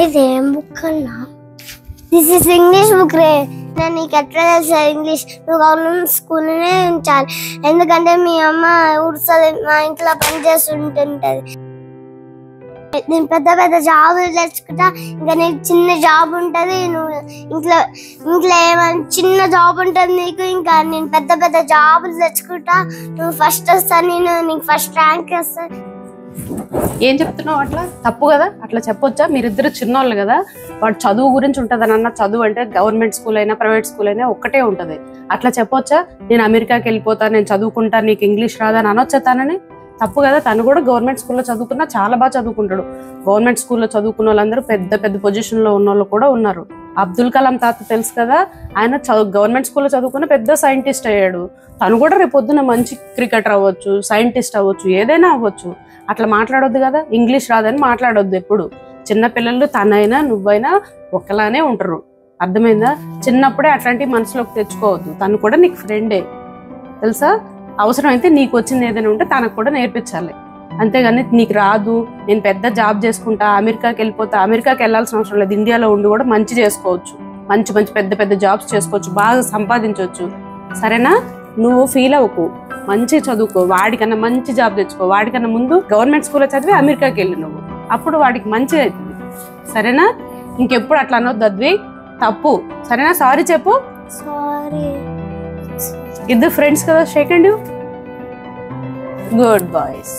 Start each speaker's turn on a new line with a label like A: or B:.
A: ఇదేం బుక్ అన్నా? This is English book రే. నేను నీకు ఎట్లా తెలుసా ఇంగ్లీష్? నువ్వు గవర్నమెంట్ స్కూల్లోనే ఉంచాలి, ఎందుకంటే మీ అమ్మ ఊరుస్తుంది, మా ఇంట్లో పని చేస్తుంటుంటది. నేను పెద్ద పెద్ద జాబులు తెచ్చుకుంటా, ఇంకా నీకు చిన్న జాబ్ ఉంటుంది. నువ్వు ఇంట్లో ఏమైనా చిన్న జాబ్ ఉంటుంది నీకు, ఇంకా నేను పెద్ద పెద్ద జాబులు తెచ్చుకుంటా. నువ్వు ఫస్ట్ వస్తా, నీకు ఫస్ట్ ర్యాంక్ వస్తా.
B: ఏం చెప్తున్నావు? అట్లా తప్పు కదా, అట్లా చెప్పొచ్చా? మీరిద్దరు చిన్నోళ్ళు కదా, వాడు చదువు గురించి ఉంటుంది అని అన్న. చదువు అంటే గవర్నమెంట్ స్కూల్ అయినా ప్రైవేట్ స్కూల్ అయినా ఒక్కటే ఉంటుంది. అట్లా చెప్పొచ్చా? నేను అమెరికాకి వెళ్ళిపోతా, నేను చదువుకుంటా, నీకు ఇంగ్లీష్ రాదని అనొచ్చా తనని? తప్పు కదా. తను కూడా గవర్నమెంట్ స్కూల్లో చదువుకున్నా చాలా బాగా చదువుకుంటాడు. గవర్నమెంట్ స్కూల్లో చదువుకున్న వాళ్ళందరూ పెద్ద పెద్ద పొజిషన్లో ఉన్న వాళ్ళు కూడా ఉన్నారు. అబ్దుల్ కలాం తాత తెలుసు కదా, ఆయన గవర్నమెంట్ స్కూల్లో చదువుకున్న పెద్ద సైంటిస్ట్ అయ్యాడు. తను కూడా రేపు పొద్దున్న మంచి క్రికెటర్ అవ్వచ్చు, సైంటిస్ట్ అవ్వచ్చు, ఏదైనా అవ్వచ్చు. అట్లా మాట్లాడొద్దు కదా, ఇంగ్లీష్ రాదని మాట్లాడొద్దు ఎప్పుడు. చిన్నపిల్లలు తనైనా నువ్వైనా ఒకలానే ఉంటారు, అర్థమైందా? చిన్నప్పుడే అట్లాంటి మనసులోకి తెచ్చుకోవద్దు. తను కూడా నీకు ఫ్రెండే తెలుసా. అవసరం అయితే నీకు వచ్చింది ఏదైనా ఉంటే తనకు కూడా నేర్పించాలి, అంతేగాని నీకు రాదు, నేను పెద్ద జాబ్ చేసుకుంటా, అమెరికాకి వెళ్ళిపోతా. అమెరికాకి వెళ్ళాల్సిన అవసరం లేదు, ఇండియాలో ఉండి కూడా మంచి చేసుకోవచ్చు, మంచి మంచి పెద్ద పెద్ద జాబ్స్ చేసుకోవచ్చు, బాగా సంపాదించవచ్చు. సరేనా? నువ్వు ఫీల్ అవ్వకు, మంచి చదువుకో, వాడికన్నా మంచి జాబ్ తెచ్చుకో. వాడికన్నా ముందు గవర్నమెంట్ స్కూల్లో చదివి అమెరికాకి వెళ్ళి నువ్వు, అప్పుడు వాడికి మంచి అవుతుంది. సరేనా? ఇంకెప్పుడు అట్లా అనొద్దు అద్వి, తప్పు. సరేనా? సారీ చెప్పు.
A: సారీ.
B: ఇద్దరు ఫ్రెండ్స్ కదా, షేక్ హ్యాండ్. Good boys.